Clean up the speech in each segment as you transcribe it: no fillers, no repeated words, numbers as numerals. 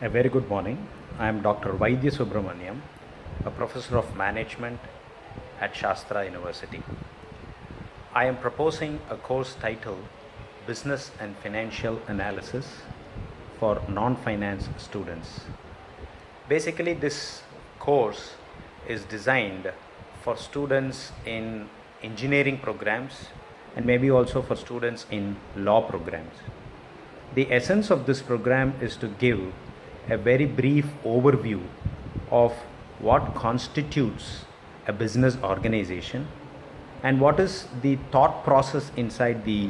A very good morning. I am Dr. Vaidya Subramaniam, a professor of management at Shastra University. I am proposing a course titled Business and Financial Analysis for non-finance students. Basically, this course is designed for students in engineering programs and maybe also for students in law programs. The essence of this program is to give a very brief overview of what constitutes a business organization and what is the thought process inside the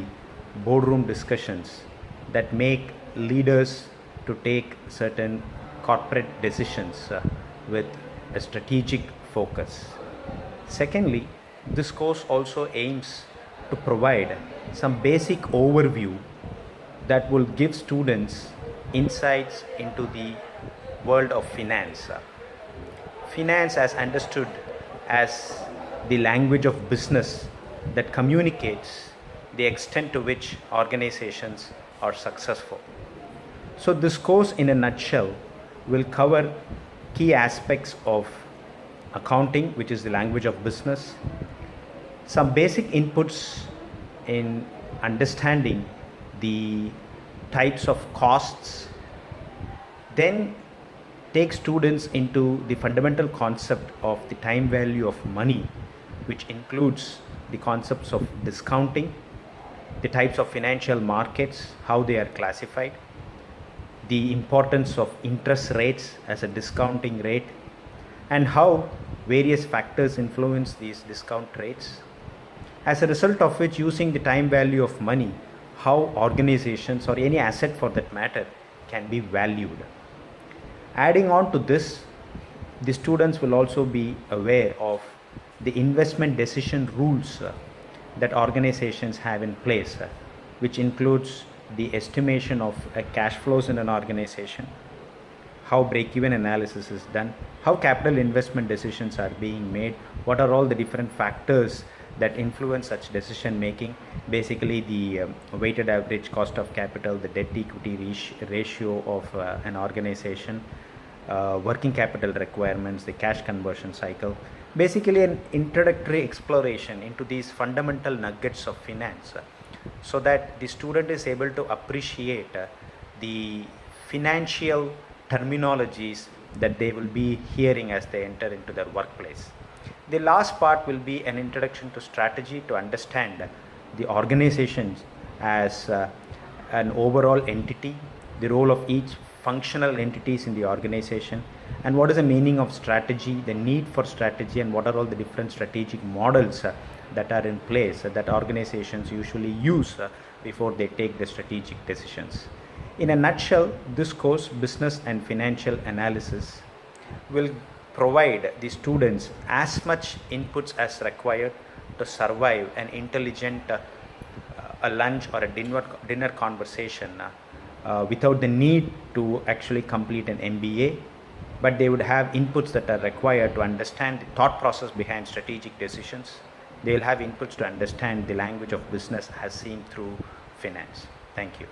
boardroom discussions that make leaders to take certain corporate decisions with a strategic focus. Secondly, this course also aims to provide some basic overview that will give students insights into the world of finance. Finance as understood as the language of business that communicates the extent to which organizations are successful. So this course in a nutshell will cover key aspects of accounting, which is the language of business, some basic inputs in understanding the types of costs, then take students into the fundamental concept of the time value of money, which includes the concepts of discounting, the types of financial markets, how they are classified, the importance of interest rates as a discounting rate, and how various factors influence these discount rates. As a result of which, using the time value of money, how organizations or any asset for that matter can be valued. Adding on to this, the students will also be aware of the investment decision rules that organizations have in place, which includes the estimation of cash flows in an organization, how break-even analysis is done, how capital investment decisions are being made, what are all the different factors that influence such decision making, basically the weighted average cost of capital, the debt equity ratio of an organization, working capital requirements, the cash conversion cycle, basically an introductory exploration into these fundamental nuggets of finance, so that the student is able to appreciate the financial terminologies that they will be hearing as they enter into their workplace. The last part will be an introduction to strategy, to understand the organizations as an overall entity, the role of each functional entities in the organization, and what is the meaning of strategy, the need for strategy, and what are all the different strategic models that are in place that organizations usually use before they take the strategic decisions. In a nutshell, this course, Business and Financial Analysis, will provide the students as much inputs as required to survive an intelligent a lunch or a dinner conversation without the need to actually complete an MBA, but they would have inputs that are required to understand the thought process behind strategic decisions. They will have inputs to understand the language of business as seen through finance. Thank you.